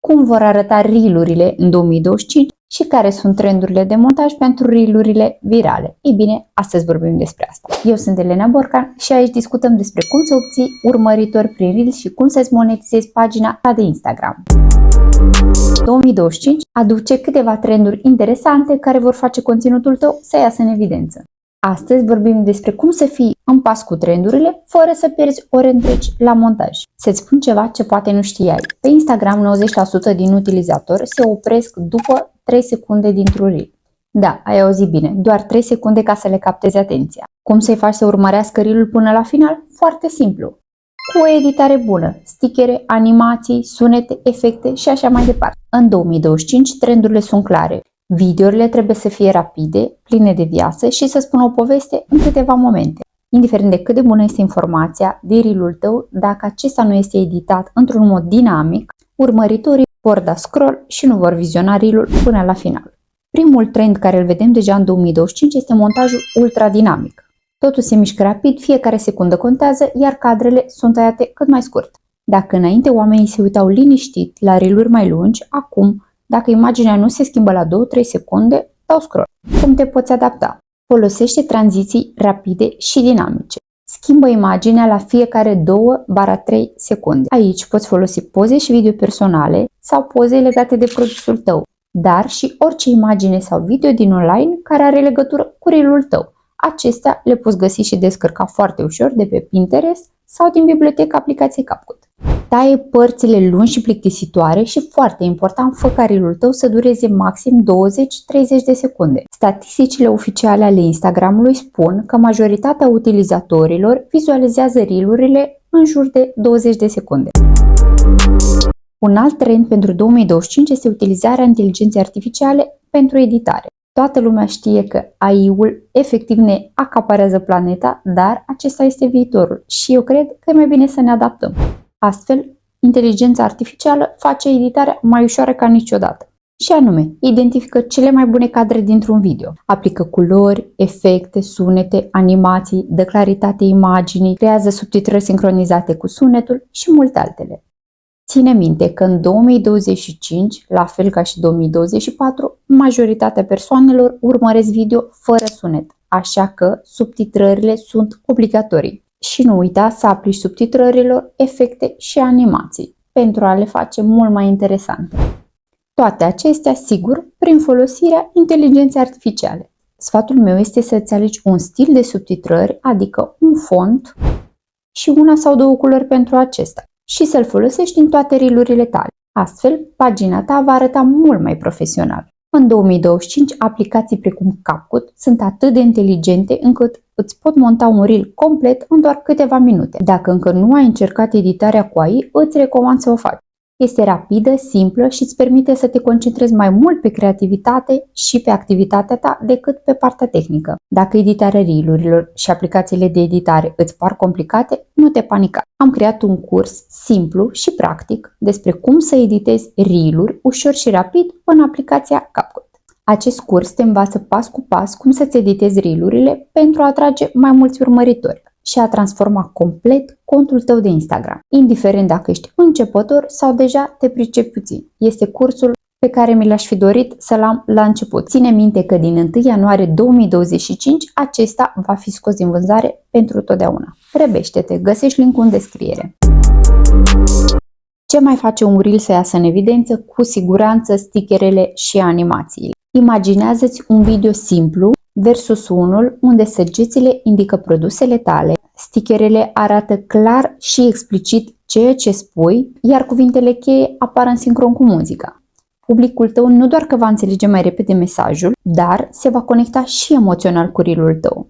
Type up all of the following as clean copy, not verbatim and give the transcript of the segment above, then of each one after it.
cum vor arăta reel-urile în 2025 și care sunt trendurile de montaj pentru reel-urile virale. Ei bine, astăzi vorbim despre asta. Eu sunt Elena Borcan și aici discutăm despre cum să obții urmăritori prin Reels și cum să-ți monetizezi pagina ta de Instagram. 2025 aduce câteva trenduri interesante care vor face conținutul tău să iasă în evidență. Astăzi vorbim despre cum să fii în pas cu trendurile fără să pierzi ore întregi la montaj. Să-ți spun ceva ce poate nu știai. Pe Instagram 90% din utilizatori se opresc după 3 secunde dintr-un reel. Da, ai auzit bine, doar 3 secunde ca să le captezi atenția. Cum să-i faci să urmărească reel-ul până la final? Foarte simplu. Cu o editare bună, stickere, animații, sunete, efecte și așa mai departe. În 2025 trendurile sunt clare. Videourile trebuie să fie rapide, pline de viață și să spună o poveste în câteva momente. Indiferent de cât de bună este informația de reel-ul tău, dacă acesta nu este editat într-un mod dinamic, urmăritorii vor da scroll și nu vor viziona reel-ul până la final. Primul trend care îl vedem deja în 2025 este montajul ultra-dinamic. Totul se mișcă rapid, fiecare secundă contează, iar cadrele sunt tăiate cât mai scurt. Dacă înainte oamenii se uitau liniștit la reel-uri mai lungi, acum, dacă imaginea nu se schimbă la 2-3 secunde, dau scroll. Cum te poți adapta? Folosește tranziții rapide și dinamice. Schimbă imaginea la fiecare 2-3 secunde. Aici poți folosi poze și video personale sau poze legate de produsul tău, dar și orice imagine sau video din online care are legătură cu reel-ul tău. Acestea le poți găsi și descărca foarte ușor de pe Pinterest sau din biblioteca aplicației CapCut. Taie părțile lungi și plictisitoare și, foarte important, fă ca reel-ul tău să dureze maxim 20-30 de secunde. Statisticile oficiale ale Instagramului spun că majoritatea utilizatorilor vizualizează reel-urile în jur de 20 de secunde. Un alt trend pentru 2025 este utilizarea inteligenței artificiale pentru editare. Toată lumea știe că AI-ul efectiv ne acaparează planeta, dar acesta este viitorul și eu cred că e mai bine să ne adaptăm. Astfel, inteligența artificială face editarea mai ușoară ca niciodată. Și anume, identifică cele mai bune cadre dintr-un video, aplică culori, efecte, sunete, animații, dă claritate imaginii, creează subtitrări sincronizate cu sunetul și multe altele. Ține minte că în 2025, la fel ca și 2024, majoritatea persoanelor urmăresc video fără sunet, așa că subtitrările sunt obligatorii. Și nu uita să aplici subtitrărilor efecte și animații pentru a le face mult mai interesante. Toate acestea, sigur, prin folosirea inteligenței artificiale. Sfatul meu este să-ți alegi un stil de subtitrări, adică un font și una sau două culori pentru acesta și să-l folosești în toate reel-urile tale. Astfel, pagina ta va arăta mult mai profesional. În 2025, aplicații precum CapCut sunt atât de inteligente încât îți pot monta un reel complet în doar câteva minute. Dacă încă nu ai încercat editarea cu AI, îți recomand să o faci. Este rapidă, simplă și îți permite să te concentrezi mai mult pe creativitate și pe activitatea ta decât pe partea tehnică. Dacă editarea reel-urilor și aplicațiile de editare îți par complicate, nu te panica. Am creat un curs simplu și practic despre cum să editezi reel-uri ușor și rapid în aplicația CapCut. Acest curs te învață pas cu pas cum să-ți editezi reel-urile pentru a atrage mai mulți urmăritori și a transforma complet contul tău de Instagram, indiferent dacă ești începător sau deja te pricepi puțin. Este cursul pe care mi l-aș fi dorit să-l am la început. Ține minte că din 1 ianuarie 2025 acesta va fi scos din vânzare pentru totdeauna. Răbește-te, găsești link-ul în descriere. Ce mai face un reel să iasă în evidență? Cu siguranță stickerele și animațiile. Imaginează-ți un video simplu versus unul unde săgețile indică produsele tale, stickerele arată clar și explicit ceea ce spui, iar cuvintele cheie apar în sincron cu muzica. Publicul tău nu doar că va înțelege mai repede mesajul, dar se va conecta și emoțional cu reel-ul tău.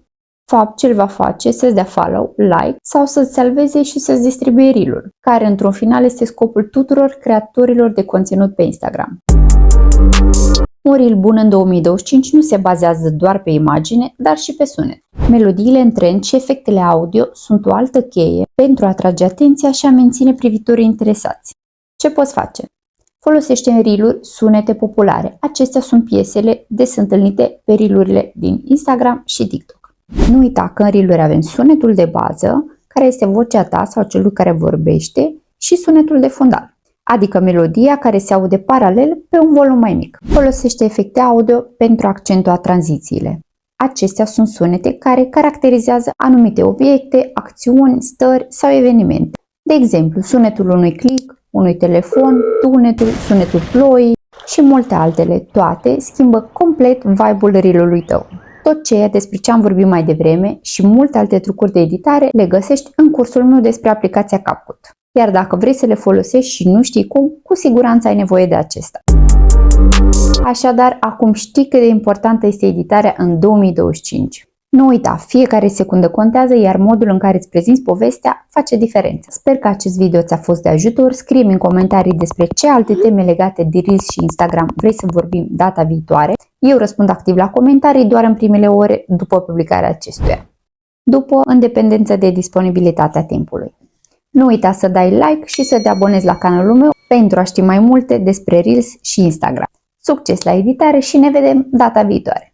Fapt ce îl va face să-ți dea follow, like sau să-ți salveze și să-ți distribuie reel-ul, care într-un final este scopul tuturor creatorilor de conținut pe Instagram. Un reel bun în 2025 nu se bazează doar pe imagine, dar și pe sunet. Melodiile în trend și efectele audio sunt o altă cheie pentru a atrage atenția și a menține privitorii interesați. Ce poți face? Folosește în reel-uri sunete populare. Acestea sunt piesele des întâlnite pe reel-urile din Instagram și TikTok. Nu uita că în reel-uri avem sunetul de bază, care este vocea ta sau celui care vorbește, și sunetul de fundal. adică melodia care se aude paralel pe un volum mai mic. Folosește efecte audio pentru a accentua tranzițiile. Acestea sunt sunete care caracterizează anumite obiecte, acțiuni, stări sau evenimente. De exemplu, sunetul unui click, unui telefon, tunetul, sunetul ploii și multe altele. Toate schimbă complet vibe-ul reel-ului tău. Tot ceea despre ce am vorbit mai devreme și multe alte trucuri de editare le găsești în cursul meu despre aplicația CapCut. Iar dacă vrei să le folosești și nu știi cum, cu siguranță ai nevoie de acesta. Așadar, acum știi cât de importantă este editarea în 2025. Nu uita, fiecare secundă contează, iar modul în care îți prezinți povestea face diferența. Sper că acest video ți-a fost de ajutor. Scrie-mi în comentarii despre ce alte teme legate de Reels și Instagram vrei să vorbim data viitoare. Eu răspund activ la comentarii doar în primele ore după publicarea acestuia, în dependență de disponibilitatea timpului. Nu uita să dai like și să te abonezi la canalul meu pentru a ști mai multe despre Reels și Instagram. Succes la editare și ne vedem data viitoare!